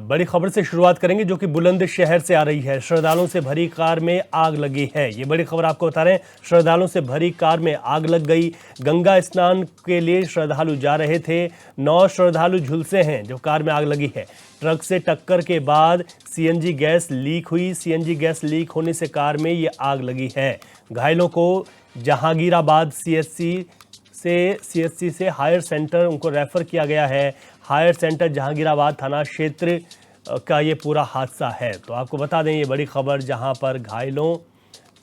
बड़ी खबर से शुरुआत करेंगे जो कि बुलंदशहर से आ रही है। श्रद्धालुओं से भरी कार में आग लगी है। ये बड़ी खबर आपको बता रहे हैं। श्रद्धालुओं से भरी कार में आग लग गई। गंगा स्नान के लिए श्रद्धालु जा रहे थे। 9 श्रद्धालु झुलसे हैं जो कार में आग लगी है। ट्रक से टक्कर के बाद सीएनजी गैस लीक हुई। सीएनजी गैस लीक होने से कार में ये आग लगी है। घायलों को जहांगीराबाद सीएचसी से हायर सेंटर उनको रेफर किया गया है। हायर सेंटर जहांगीराबाद थाना क्षेत्र का ये पूरा हादसा है। तो आपको बता दें ये बड़ी खबर, जहां पर घायलों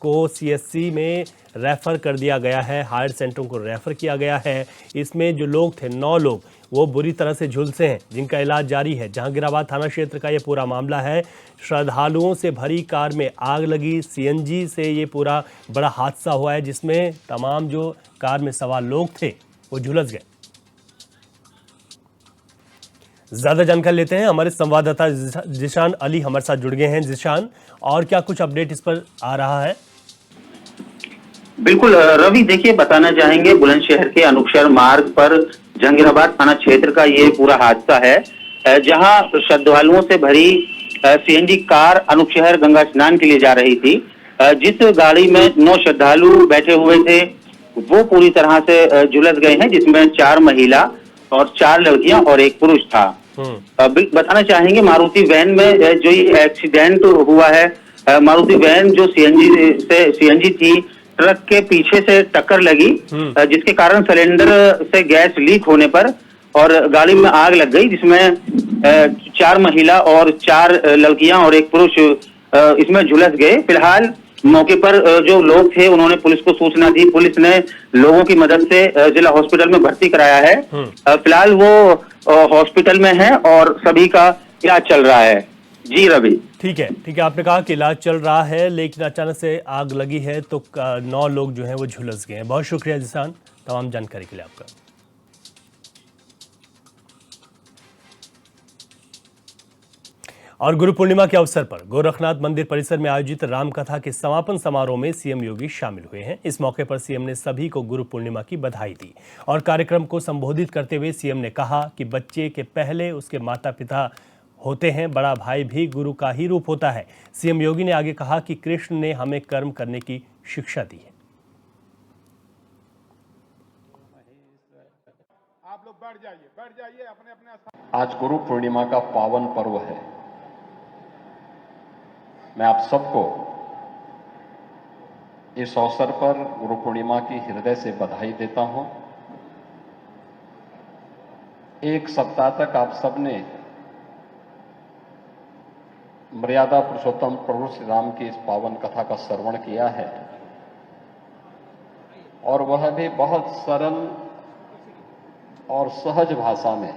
को सीएचसी में रेफर कर दिया गया है, हायर सेंटर को रेफर किया गया है। इसमें जो लोग थे 9 लोग वो बुरी तरह से झुलसे हैं जिनका इलाज जारी है। जहांगीराबाद थाना क्षेत्र का ये पूरा मामला है। श्रद्धालुओं से भरी कार में आग लगी। सीएनजी से ये पूरा बड़ा हादसा हुआ है जिसमें तमाम जो कार में सवार लोग थे वो झुलस गए। ज्यादा जानकारी लेते हैं, हमारे संवाददाता जिशान अली हमारे साथ जुड़ गए हैं। जिशान, और क्या कुछ अपडेट इस पर आ रहा है? बिल्कुल रवि, देखिए बताना चाहेंगे बुलंदशहर के अनुपशहर मार्ग पर जहांगीराबाद थाना क्षेत्र का ये पूरा हादसा है, जहां श्रद्धालुओं से भरी सीएनजी कार अनुपशहर गंगा स्नान के लिए जा रही थी। जिस गाड़ी में 9 श्रद्धालु बैठे हुए थे वो पूरी तरह से झुलस गए हैं, जिसमें 4 महिला और 4 लड़कियां और 1 पुरुष था। बताना चाहेंगे मारुति वैन में जो ये एक्सीडेंट हुआ है, मारुति वैन जो सीएनजी थी, ट्रक के पीछे से टक्कर लगी, जिसके कारण सिलेंडर से गैस लीक होने पर और गाड़ी में आग लग गई, जिसमें 4 महिला और 4 लड़कियां और 1 पुरुष इसमें झुलस गए। फिलहाल मौके पर जो लोग थे उन्होंने पुलिस को सूचना दी। पुलिस ने लोगों की मदद से जिला हॉस्पिटल में भर्ती कराया है। फिलहाल वो हॉस्पिटल में है और सभी का इलाज चल रहा है। जी रवि। ठीक है, आपने कहा कि इलाज चल रहा है, लेकिन अचानक से आग लगी है तो 9 लोग जो हैं वो झुलस गए हैं। बहुत शुक्रिया जिसान तमाम जानकारी के लिए आपका। और गुरु पूर्णिमा के अवसर पर गोरखनाथ मंदिर परिसर में आयोजित रामकथा के समापन समारोह में सीएम योगी शामिल हुए हैं। इस मौके पर सीएम ने सभी को गुरु पूर्णिमा की बधाई दी और कार्यक्रम को संबोधित करते हुए सीएम ने कहा कि बच्चे के पहले उसके माता पिता होते हैं, बड़ा भाई भी गुरु का ही रूप होता है। सीएम योगी ने आगे कहा कि कृष्ण ने हमें कर्म करने की शिक्षा दी है। आप लोग बैठ जाइए अपने। आज गुरु पूर्णिमा का पावन पर्व है। मैं आप सबको इस अवसर पर गुरु पूर्णिमा की हृदय से बधाई देता हूं। एक सप्ताह तक आप सबने मर्यादा पुरुषोत्तम प्रभु श्री राम की इस पावन कथा का श्रवण किया है और वह भी बहुत सरल और सहज भाषा में।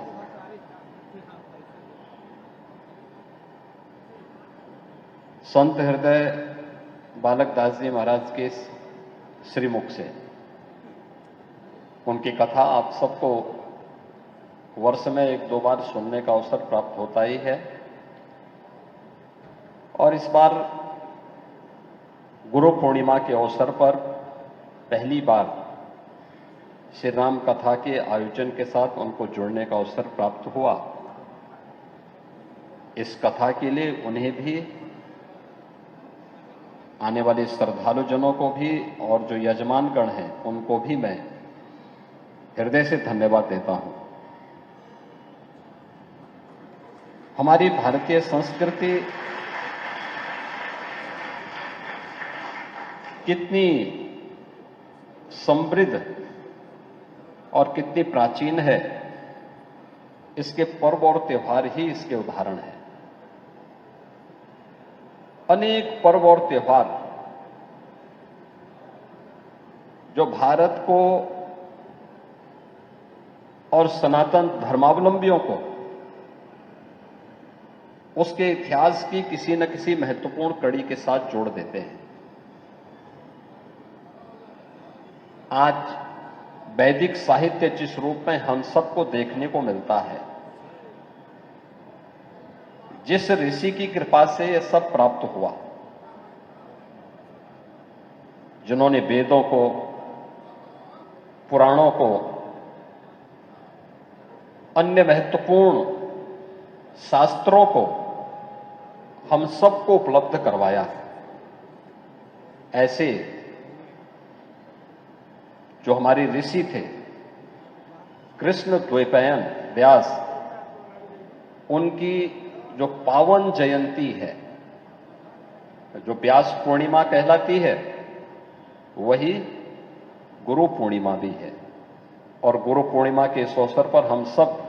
संत हृदय बालक दास जी महाराज के श्रीमुख से उनकी कथा आप सबको वर्ष में 1-2 बार सुनने का अवसर प्राप्त होता ही है और इस बार गुरु पूर्णिमा के अवसर पर पहली बार श्री राम कथा के आयोजन के साथ उनको जुड़ने का अवसर प्राप्त हुआ। इस कथा के लिए उन्हें भी, आने वाले श्रद्धालुजनों को भी और जो यजमानगण हैं उनको भी मैं हृदय से धन्यवाद देता हूं। हमारी भारतीय संस्कृति कितनी समृद्ध और कितनी प्राचीन है, इसके पर्व और त्योहार ही इसके उदाहरण हैं। अनेक पर्व और त्योहार जो भारत को और सनातन धर्मावलंबियों को उसके इतिहास की किसी न किसी महत्वपूर्ण कड़ी के साथ जोड़ देते हैं। आज वैदिक साहित्य जिस रूप में हम सबको देखने को मिलता है, जिस ऋषि की कृपा से यह सब प्राप्त हुआ, जिन्होंने वेदों को, पुराणों को, अन्य महत्वपूर्ण शास्त्रों को हम सबको उपलब्ध करवाया है। ऐसे जो हमारे ऋषि थे कृष्ण द्वैपायन व्यास, उनकी जो पावन जयंती है, जो व्यास पूर्णिमा कहलाती है, वही गुरु पूर्णिमा भी है। और गुरु पूर्णिमा के इस अवसर पर हम सब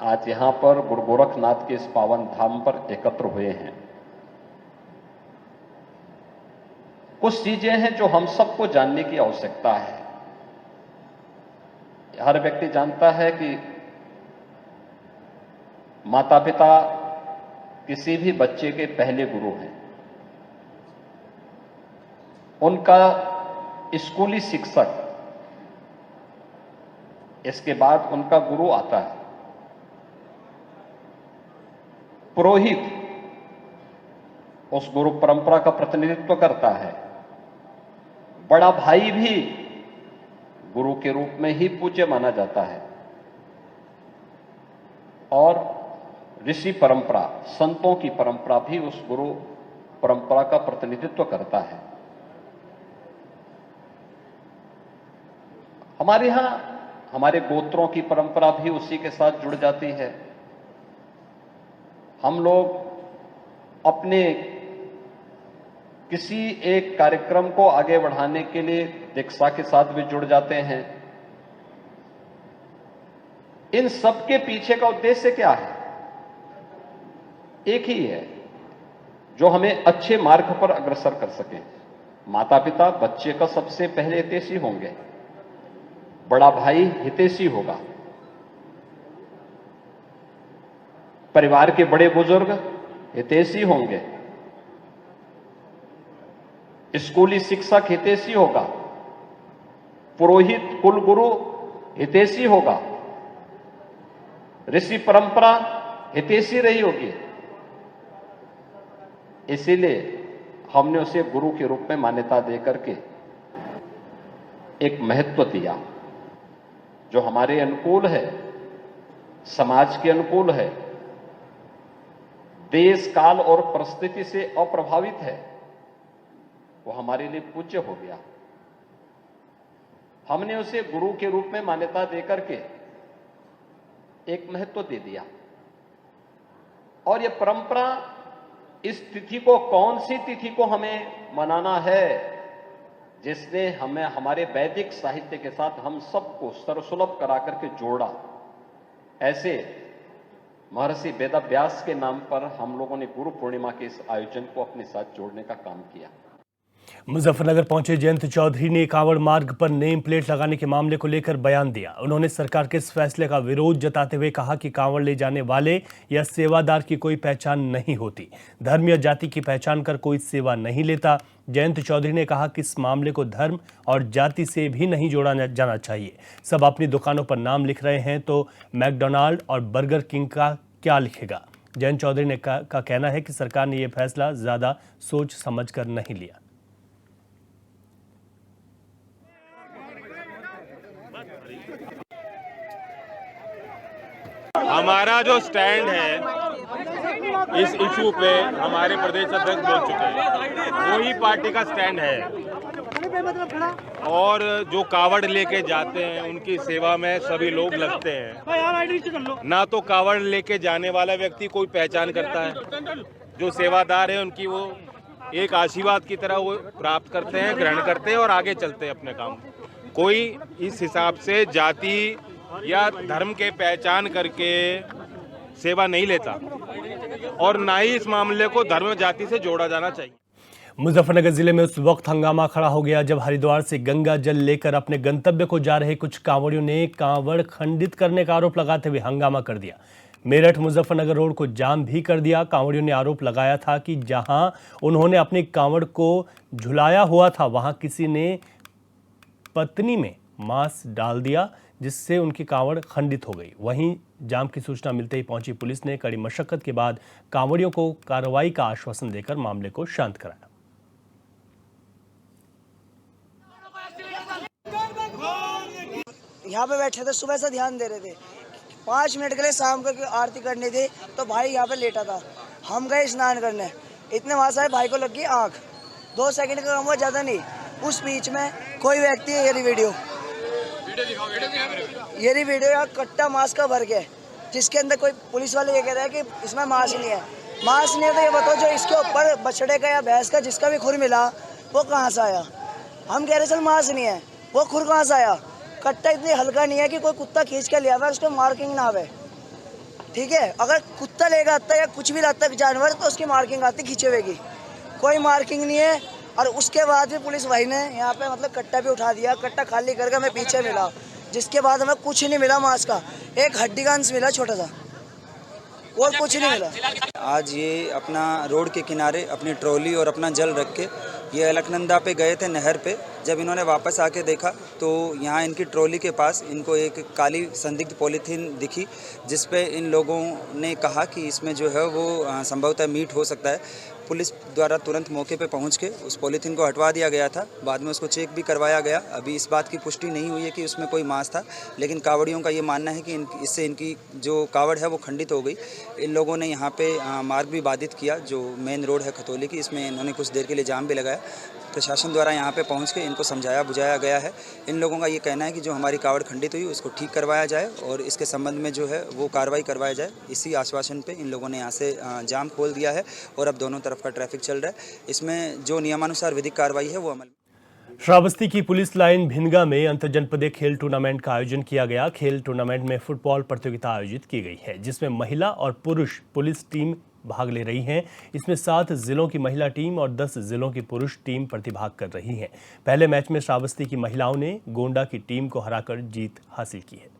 आज यहां पर गुरु गोरखनाथ के इस पावन धाम पर एकत्र हुए हैं। कुछ चीजें हैं जो हम सबको जानने की आवश्यकता है। हर व्यक्ति जानता है कि माता पिता किसी भी बच्चे के पहले गुरु हैं। उनका स्कूली शिक्षक, इसके बाद उनका गुरु आता है। पुरोहित उस गुरु परंपरा का प्रतिनिधित्व करता है। बड़ा भाई भी गुरु के रूप में ही पूज्य माना जाता है। और ऋषि परंपरा, संतों की परंपरा भी उस गुरु परंपरा का प्रतिनिधित्व करता है। हमारे यहां हमारे गोत्रों की परंपरा भी उसी के साथ जुड़ जाती है। हम लोग अपने किसी एक कार्यक्रम को आगे बढ़ाने के लिए दीक्षा के साथ भी जुड़ जाते हैं। इन सब के पीछे का उद्देश्य क्या है? एक ही है, जो हमें अच्छे मार्ग पर अग्रसर कर सके। माता पिता बच्चे का सबसे पहले हितैषी होंगे, बड़ा भाई हितैषी होगा, परिवार के बड़े बुजुर्ग हितैषी होंगे, स्कूली शिक्षक हितैषी होगा, पुरोहित कुलगुरु हितैषी होगा, ऋषि परंपरा हितैषी रही होगी। इसीलिए हमने उसे गुरु के रूप में मान्यता देकर के एक महत्व दिया जो हमारे अनुकूल है, समाज के अनुकूल है, देश काल और परिस्थिति से अप्रभावित है। वो हमारे लिए पूज्य हो गया। हमने उसे गुरु के रूप में मान्यता देकर के एक महत्व दे दिया। और यह परंपरा, इस तिथि को, कौन सी तिथि को हमें मनाना है, जिसने हमें हमारे वैदिक साहित्य के साथ हम सबको सर्वसुलभ करा करके जोड़ा। ऐसे महर्षि वेदव्यास के नाम पर हम लोगों ने गुरु पूर्णिमा के इस आयोजन को अपने साथ जोड़ने का काम किया। मुजफ्फरनगर पहुंचे जयंत चौधरी ने कांवड़ मार्ग पर नेम प्लेट लगाने के मामले को लेकर बयान दिया। उन्होंने सरकार के इस फैसले का विरोध जताते हुए कहा कि कांवड़ ले जाने वाले या सेवादार की कोई पहचान नहीं होती। धर्म या जाति की पहचान कर कोई सेवा नहीं लेता। जयंत चौधरी ने कहा कि इस मामले को धर्म और जाति से भी नहीं जोड़ा जाना चाहिए। सब अपनी दुकानों पर नाम लिख रहे हैं तो मैकडोनाल्ड और बर्गर किंग का क्या लिखेगा। जयंत चौधरी ने का कहना है कि सरकार ने यह फैसला ज्यादा सोच समझ कर नहीं लिया। हमारा जो स्टैंड है इस इशू पे हमारे प्रदेश अध्यक्ष बोल चुके हैं, वही पार्टी का स्टैंड है। और जो कावड़ लेके जाते हैं उनकी सेवा में सभी लोग लगते हैं। ना तो कावड़ लेके जाने वाला व्यक्ति कोई पहचान करता है, जो सेवादार है उनकी वो एक आशीर्वाद की तरह वो प्राप्त करते हैं, ग्रहण करते हैं और आगे चलते हैं अपने काम। कोई इस हिसाब से जाति या धर्म के पहचान करके सेवा नहीं लेता और ना ही इस मामले को धर्म जाति से जोड़ा जाना चाहिए। मुजफ्फरनगर जिले में उस वक्त हंगामा खड़ा हो गया जब हरिद्वार से गंगा जल लेकर अपने गंतव्य को जा रहे कुछ कांवड़ियों ने कांवड़ खंडित करने का आरोप लगाते हुए हंगामा कर दिया। मेरठ मुजफ्फरनगर रोड को जाम भी कर दिया। कांवड़ियों ने आरोप लगाया था कि जहां उन्होंने अपनी कांवड़ को झुलाया हुआ था वहां किसी ने पत्नी में मांस डाल दिया, जिससे उनकी कांवड़ खंडित हो गई। वहीं जाम की सूचना मिलते ही पहुंची पुलिस ने कड़ी मशक्कत के बाद कांवड़ियों को कार्रवाई का आश्वासन देकर मामले को शांत कराया। यहाँ पे बैठे थे, सुबह से ध्यान दे रहे थे 5 मिनट के लिए शाम को आरती करनी थी तो भाई यहाँ पे लेटा था। हम गए स्नान करने, इतने वहाँ से भाई को लग गई आँख। 2 सेकंड का काम हुआ, ज़्यादा नहीं। उस बीच में कोई व्यक्ति ये वीडियो यार कट्टा मास्क का भर के, जिसके अंदर कोई पुलिस वाले ये कह रहे हैं कि इसमें मास्क नहीं है। मास्क नहीं है तो ये बताओ जो इसके ऊपर बछड़े का या भैंस का जिसका भी खुर मिला वो कहाँ से आया? हम कह रहे चल मास्क नहीं है, वो खुर कहाँ से आया? कट्टा इतनी हल्का नहीं है कि कोई कुत्ता खींच के लिया हुआ उसको मार्किंग ना आवे। ठीक है, अगर कुत्ता लेगा आता या कुछ भी लाता जानवर तो उसकी मार्किंग आती खींचे हुए की, कोई मार्किंग नहीं है। और उसके बाद भी पुलिस भाई ने यहाँ पे मतलब कट्टा भी उठा दिया, कट्टा खाली करके हमें पीछे मिला, जिसके बाद हमें कुछ नहीं मिला मास्क का, एक हड्डी का अंश मिला छोटा सा, और कुछ नहीं मिला। आज ये अपना रोड के किनारे अपनी ट्रॉली और अपना जल रख के ये अलकनंदा पे गए थे नहर पे। जब इन्होंने वापस आके देखा तो यहाँ इनकी ट्रॉली के पास इनको एक काली संदिग्ध पॉलीथीन दिखी, जिस पे इन लोगों ने कहा कि इसमें जो है वो संभवतः मीट हो सकता है। पुलिस द्वारा तुरंत मौके पे पहुंच के उस पॉलीथीन को हटवा दिया गया था। बाद में उसको चेक भी करवाया गया। अभी इस बात की पुष्टि नहीं हुई है कि उसमें कोई मांस था, लेकिन कावड़ियों का ये मानना है कि इससे इनकी जो कावड़ है वो खंडित हो गई। इन लोगों ने यहाँ पे मार्ग भी बाधित किया, जो मेन रोड है खतौली की, इसमें इन्होंने कुछ देर के लिए जाम भी लगाया। प्रशासन द्वारा यहाँ पे पहुँच के इनको समझाया बुझाया गया है। इन लोगों का ये कहना है कि जो हमारी कावड़ खंडित हुई उसको ठीक करवाया जाए और इसके संबंध में जो है वो कार्रवाई करवाया जाए। इसी आश्वासन पे इन लोगों ने यहाँ से जाम खोल दिया है और अब दोनों तरफ का ट्रैफिक चल रहा है। इसमें जो नियमानुसार विधिक कार्रवाई है वो अमल। श्रावस्ती की पुलिस लाइन भिनगा में अंतरजनपदीय खेल टूर्नामेंट का आयोजन किया गया। खेल टूर्नामेंट में फुटबॉल प्रतियोगिता आयोजित की गई है, जिसमें महिला और पुरुष पुलिस टीम भाग ले रही हैं। इसमें 7 जिलों की महिला टीम और 10 जिलों की पुरुष टीम प्रतिभाग कर रही हैं। पहले मैच में श्रावस्ती की महिलाओं ने गोंडा की टीम को हराकर जीत हासिल की है।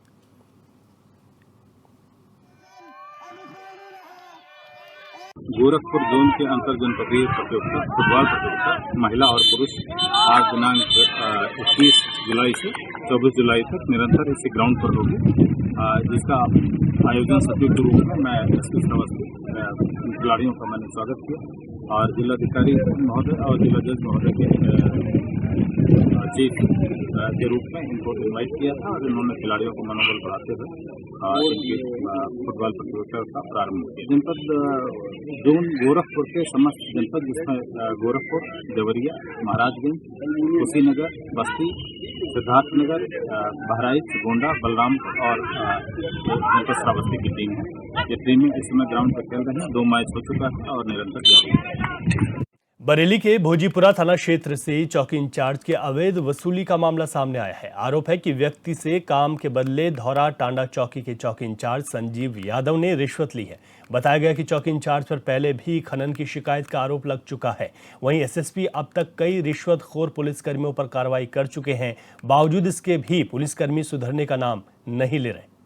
गोरखपुर जोन के अंतरजनपदीय प्रतियोगिता फुटबॉल प्रतियोगिता महिला और पुरुष आज दिनांक 21 जुलाई से 24 जुलाई तक निरंतर इसी ग्राउंड पर होगी, जिसका आयोजन संयुक्त रूप में मैं एसपी श्रावस्ती खिलाड़ियों का मैंने स्वागत किया और जिलाधिकारी महोदय और जिला जज महोदय के चीफ के रूप में इनको इन्वाइट किया था और इन्होंने खिलाड़ियों को मनोबल बढ़ाते हुए इनकी फुटबॉल प्रतियोगिता का प्रारंभ किया। जनपद जोन गोरखपुर के समस्त जनपद, जिसमें गोरखपुर, देवरिया, महाराजगंज, कुशीनगर, बस्ती, सिद्धार्थनगर, बहराइच, गोंडा, बलरामपुर और जनपद श्रावस्ती की टीम है। ये टीमें इस समय ग्राउंड पर खेल रही हैं। 2 मैच हो चुका है और निरंतर जारी है। बरेली के भोजीपुरा थाना क्षेत्र से चौकी इंचार्ज के अवैध वसूली का मामला सामने आया है। आरोप है कि व्यक्ति से काम के बदले धौरा टांडा चौकी के चौकी इंचार्ज संजीव यादव ने रिश्वत ली है। बताया गया कि चौकी इंचार्ज पर पहले भी खनन की शिकायत का आरोप लग चुका है। वहीं एसएसपी अब तक कई रिश्वतखोर पुलिसकर्मियों पर कार्रवाई कर चुके हैं। बावजूद इसके भी पुलिसकर्मी सुधरने का नाम नहीं ले रहे।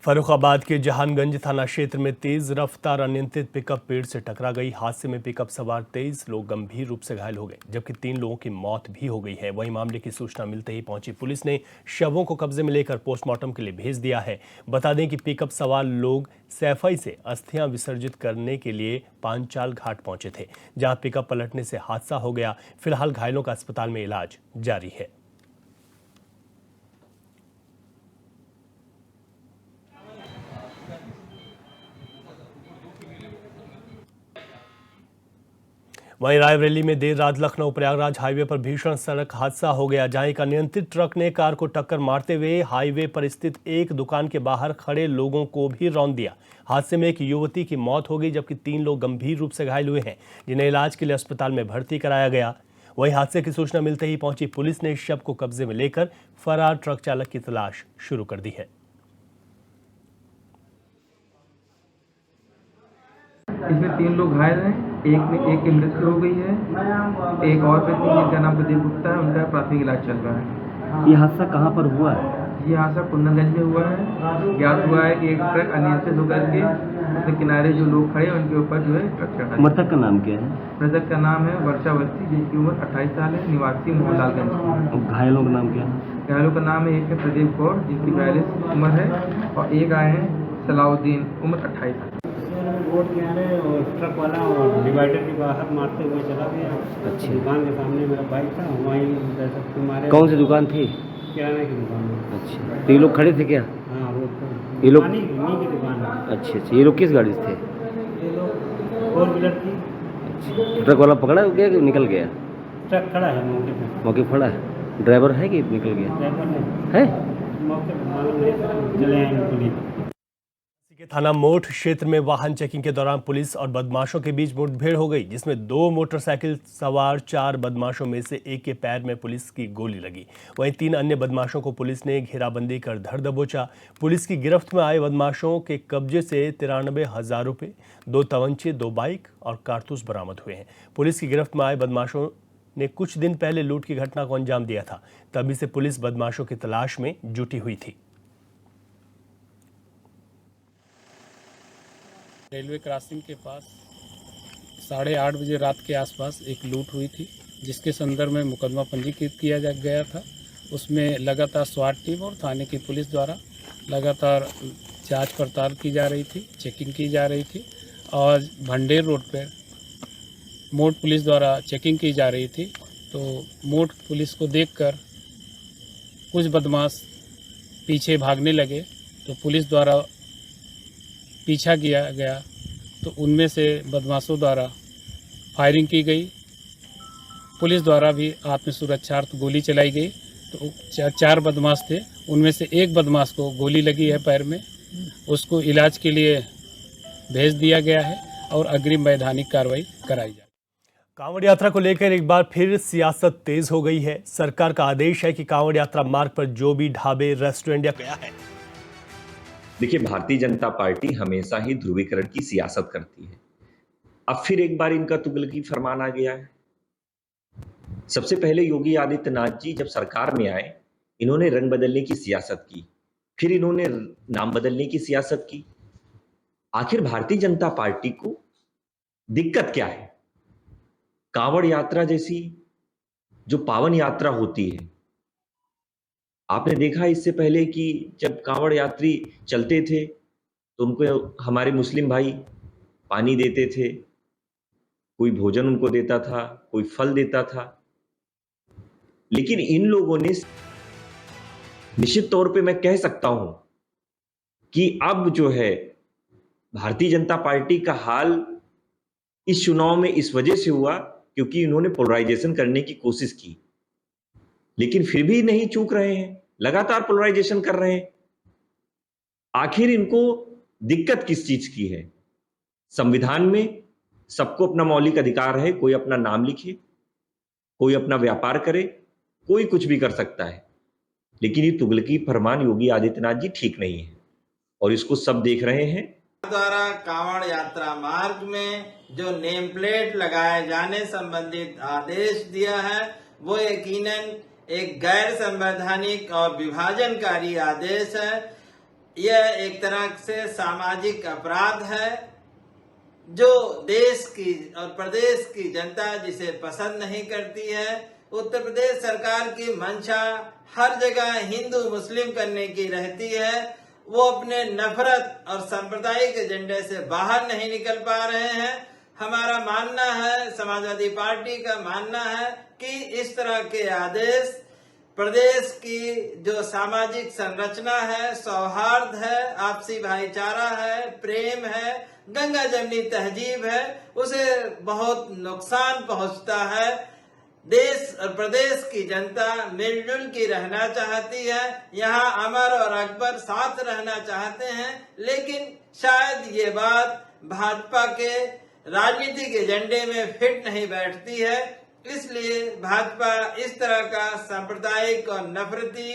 फर्रुखाबाद के जहानगंज थाना क्षेत्र में तेज रफ्तार अनियंत्रित पिकअप पेड़ से टकरा गई। हादसे में पिकअप सवार 23 लोग गंभीर रूप से घायल हो गए, जबकि 3 लोगों की मौत भी हो गई है। वहीं मामले की सूचना मिलते ही पहुंची पुलिस ने शवों को कब्जे में लेकर पोस्टमार्टम के लिए भेज दिया है। बता दें कि पिकअप सवार लोग सैफई से अस्थियां विसर्जित करने के लिए पांचाल घाट पहुंचे थे, जहां पिकअप पलटने से हादसा हो गया। फिलहाल घायलों का अस्पताल में इलाज जारी है। वहीं रायबरेली में देर रात लखनऊ प्रयागराज हाईवे पर भीषण सड़क हादसा हो गया, जहां एक अनियंत्रित ट्रक ने कार को टक्कर मारते हुए हाईवे पर स्थित एक दुकान के बाहर खड़े लोगों को भी रौंद दिया। हादसे में एक युवती की मौत हो गई, जबकि 3 लोग गंभीर रूप से घायल हुए हैं, जिन्हें इलाज के लिए अस्पताल में भर्ती कराया गया। वहीं हादसे की सूचना मिलते ही पहुंची पुलिस ने शव को कब्जे में लेकर फरार ट्रक चालक की तलाश शुरू कर दी है। इसमें 3 लोग घायल हैं, एक की मृत्यु हो गई है, एक और व्यक्ति जिनका नाम प्रदीप गुप्ता है, उनका प्राथमिक इलाज चल रहा है। ये हादसा कहाँ पर हुआ है? ये हादसा कुंदनगंज में हुआ है। ज्ञात हुआ है कि एक ट्रक अनियंत्रित होकर के उसके किनारे जो लोग खड़े हैं उनके ऊपर जो है ट्रक चढ़ा। मृतक का नाम क्या है? मृतक का नाम है वर्षावती, जिनकी उम्र 28 साल है, निवासी मोहनलालगंज। घायलों का नाम क्या है? घायलों का नाम है, एक है प्रदीप कौर जिनकी 42 उम्र है और एक आए हैं सलाउद्दीन, उम्र 28 साल। कोर्ट के आने और ट्रक वाला और डिवाइडर के बाहर मारते हुए चला गया। अच्छा। दुकान के सामने मेरा बाइक था, वहीं दर्शक मारे। कौन सी दुकान थी? किराना की दुकान में। अच्छा, तो ये लोग खड़े थे क्या? हाँ, रोड पर। ये लोग इन्हीं की दुकान है। अच्छा अच्छा, ये लोग किस गाड़ी से थे? ये लोग 4 व्हीलर थी। अच्छा, तो ट्रक वाला पकड़ा गया कि निकल गया? ट्रक खड़ा है मौके पे। मौके पर खड़ा है। ड्राइवर है कि निकल गया? ड्राइवर है? मौके पर मालूम नहीं था, चले आए पुलिस। के थाना मोठ क्षेत्र में वाहन चेकिंग के दौरान पुलिस और बदमाशों के बीच मुठभेड़ हो गई, जिसमें 2 मोटरसाइकिल सवार 4 बदमाशों में से एक के पैर में पुलिस की गोली लगी। वहीं 3 अन्य बदमाशों को पुलिस ने घेराबंदी कर धर दबोचा। पुलिस की गिरफ्त में आए बदमाशों के कब्जे से 93,000 रुपये, 2 तमंचे, 2 बाइक और कारतूस बरामद हुए हैं। पुलिस की गिरफ्त में आए बदमाशों ने कुछ दिन पहले लूट की घटना को अंजाम दिया था, तभी से पुलिस बदमाशों की तलाश में जुटी हुई थी। रेलवे क्रॉसिंग के पास 8:30 बजे रात के आसपास एक लूट हुई थी, जिसके संदर्भ में मुकदमा पंजीकृत किया गया था। उसमें लगातार स्वाट टीम और थाने की पुलिस द्वारा लगातार जांच पड़ताल की जा रही थी, चेकिंग की जा रही थी और भंडेर रोड पर मोट पुलिस द्वारा चेकिंग की जा रही थी। तो मोट पुलिस को देखकर कुछ बदमाश पीछे भागने लगे, तो पुलिस द्वारा पीछा किया गया, तो उनमें से बदमाशों द्वारा फायरिंग की गई। पुलिस द्वारा भी आत्मसुरक्षार्थ गोली चलाई गई। तो 4 बदमाश थे, उनमें से एक बदमाश को गोली लगी है पैर में, उसको इलाज के लिए भेज दिया गया है और अग्रिम वैधानिक कार्रवाई कराई जाए। कांवड़ यात्रा को लेकर एक बार फिर सियासत तेज हो गई है। सरकार का आदेश है कि कांवड़ यात्रा मार्ग पर जो भी ढाबे, रेस्टोरेंट या गया है। देखिए, भारतीय जनता पार्टी हमेशा ही ध्रुवीकरण की सियासत करती है। अब फिर एक बार इनका तुगलकी फरमान आ गया है। सबसे पहले योगी आदित्यनाथ जी जब सरकार में आए, इन्होंने रंग बदलने की सियासत की, फिर इन्होंने नाम बदलने की सियासत की। आखिर भारतीय जनता पार्टी को दिक्कत क्या है? कांवड़ यात्रा जैसी जो पावन यात्रा होती है, आपने देखा इससे पहले कि जब कांवड़ यात्री चलते थे तो उनको हमारे मुस्लिम भाई पानी देते थे, कोई भोजन उनको देता था, कोई फल देता था। लेकिन इन लोगों ने निश्चित तौर पे मैं कह सकता हूं कि अब जो है भारतीय जनता पार्टी का हाल इस चुनाव में इस वजह से हुआ क्योंकि इन्होंने पोलराइजेशन करने की कोशिश की, लेकिन फिर भी नहीं चूक रहे हैं, लगातार पोलराइजेशन कर रहे हैं। आखिर इनको दिक्कत किस चीज की है? संविधान में सबको अपना मौलिक अधिकार है, कोई अपना नाम लिखे, कोई अपना व्यापार करे, कोई कुछ भी कर सकता है। लेकिन ये तुगलकी फरमान योगी आदित्यनाथ जी ठीक नहीं है और इसको सब देख रहे हैं। द्वारा कांवड़ यात्रा मार्ग में जो नेम प्लेट लगाए जाने संबंधित आदेश दिया है, वो यकीनन एक गैर संवैधानिक और विभाजनकारी आदेश है। यह एक तरह से सामाजिक अपराध है जो देश की और प्रदेश की जनता जिसे पसंद नहीं करती है। उत्तर प्रदेश सरकार की मंशा हर जगह हिंदू मुस्लिम करने की रहती है। वो अपने नफरत और सांप्रदायिक एजेंडे से बाहर नहीं निकल पा रहे हैं। हमारा मानना है, समाजवादी पार्टी का मानना है कि इस तरह के आदेश प्रदेश की जो सामाजिक संरचना है, सौहार्द है, आपसी भाईचारा है, प्रेम है, गंगा जमनी तहजीब है, उसे बहुत नुकसान पहुंचता है। देश और प्रदेश की जनता मिलजुल की रहना चाहती है, यहाँ अमर और अकबर साथ रहना चाहते हैं, लेकिन शायद ये बात भाजपा के राजनीतिक एजेंडे में फिट नहीं बैठती है। इसलिए भाजपा इस तरह का सांप्रदायिक और नफरती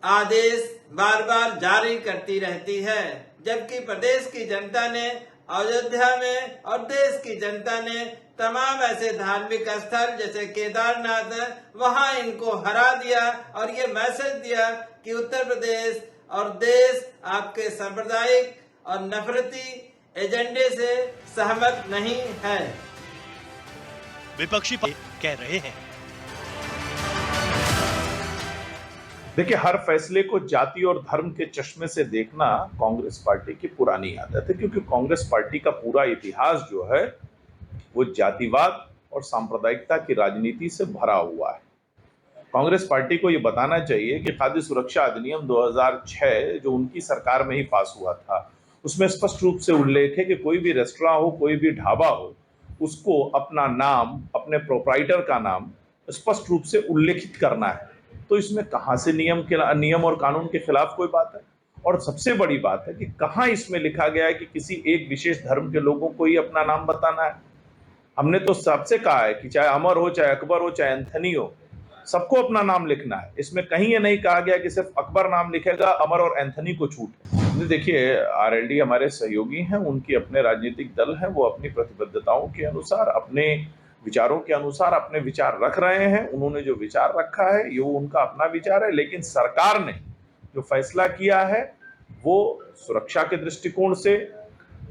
आदेश बार बार जारी करती रहती है, जबकि प्रदेश की जनता ने अयोध्या में और देश की जनता ने तमाम ऐसे धार्मिक स्थल जैसे केदारनाथ है, वहां इनको हरा दिया और ये मैसेज दिया कि उत्तर प्रदेश और देश आपके सांप्रदायिक और नफरती एजेंडे से सहमत नहीं है। विपक्षी कह रहे हैं। देखिए, हर फैसले को जाति और धर्म के चश्मे से देखना कांग्रेस पार्टी की पुरानी आदत है, क्योंकि कांग्रेस पार्टी का पूरा इतिहास जो है वो जातिवाद और सांप्रदायिकता की राजनीति से भरा हुआ है। कांग्रेस पार्टी को ये बताना चाहिए कि खाद्य सुरक्षा अधिनियम 2006 जो उनकी सरकार में ही पास हुआ था, उसमें स्पष्ट रूप से उल्लेख है कि कोई भी रेस्टोरेंट हो, कोई भी ढाबा हो, उसको अपना नाम, अपने प्रोप्राइटर का नाम स्पष्ट रूप से उल्लेखित करना है। तो इसमें कहां से नियम और कानून के खिलाफ कोई बात है? और सबसे बड़ी बात है कि कहां इसमें लिखा गया है कि किसी एक विशेष धर्म के लोगों को ही अपना नाम बताना है। हमने तो सबसे कहा है कि चाहे अमर हो, चाहे अकबर हो, चाहे एंथनी हो, सबको अपना नाम लिखना है। इसमें कहीं ये नहीं कहा गया कि सिर्फ अकबर नाम लिखेगा, अमर और एंथनी को छूट है। देखिए, आरएलडी हमारे सहयोगी हैं, उनकी अपने राजनीतिक दल हैं, वो अपनी प्रतिबद्धताओं के अनुसार, अपने विचारों के अनुसार अपने विचार रख रहे हैं। उन्होंने जो विचार रखा है ये उनका अपना विचार है, लेकिन सरकार ने जो फैसला किया है वो सुरक्षा के दृष्टिकोण से,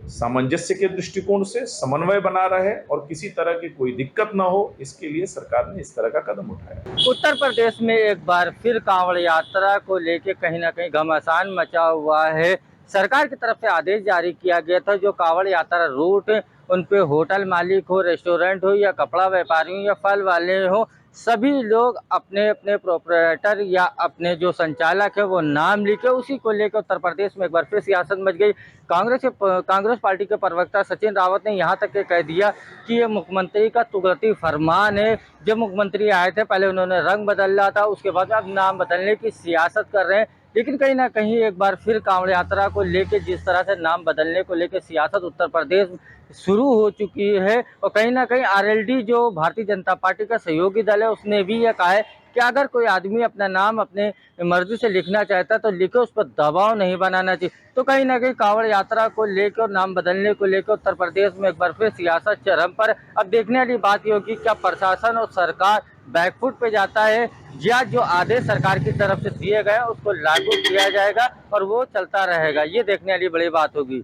सामंजस्य के दृष्टिकोण से समन्वय बना रहे और किसी तरह की कोई दिक्कत ना हो, इसके लिए सरकार ने इस तरह का कदम उठाया। उत्तर प्रदेश में एक बार फिर कांवड़ यात्रा को लेके कहीं ना कहीं घमासान मचा हुआ है। सरकार की तरफ से आदेश जारी किया गया था, जो कांवड़ यात्रा रूट उन पे होटल मालिक हो, रेस्टोरेंट हो या कपड़ा व्यापारी हो या फल वाले हो, सभी लोग अपने अपने प्रोपराइटर या अपने जो संचालक है वो नाम लिखे। उसी को लेकर उत्तर प्रदेश में एक बार फिर सियासत मच गई। कांग्रेस पार्टी के प्रवक्ता सचिन रावत ने यहाँ तक के कह दिया कि ये मुख्यमंत्री का तुगलकी फरमान है। जब मुख्यमंत्री आए थे पहले उन्होंने रंग बदला था, उसके बाद अब नाम बदलने की सियासत कर रहे हैं। लेकिन कहीं ना कहीं एक बार फिर कांवड़ यात्रा को लेकर जिस तरह से नाम बदलने को लेकर सियासत उत्तर प्रदेश शुरू हो चुकी है, और कहीं ना कहीं आरएलडी जो भारतीय जनता पार्टी का सहयोगी दल है उसने भी यह कहा है कि अगर कोई आदमी अपना नाम अपने मर्जी से लिखना चाहता है तो लिखे, उस पर दबाव नहीं बनाना चाहिए। तो कहीं ना कहीं कांवड़ यात्रा को लेकर, नाम बदलने को लेकर उत्तर प्रदेश में एक बार फिर सियासत चरम पर। अब देखने वाली बात ये होगी क्या प्रशासन और सरकार बैकफुट पे जाता है या जो आदेश सरकार की तरफ से दिए गए उसको लागू किया जाएगा और वो चलता रहेगा। ये देखने वाली बड़ी बात होगी।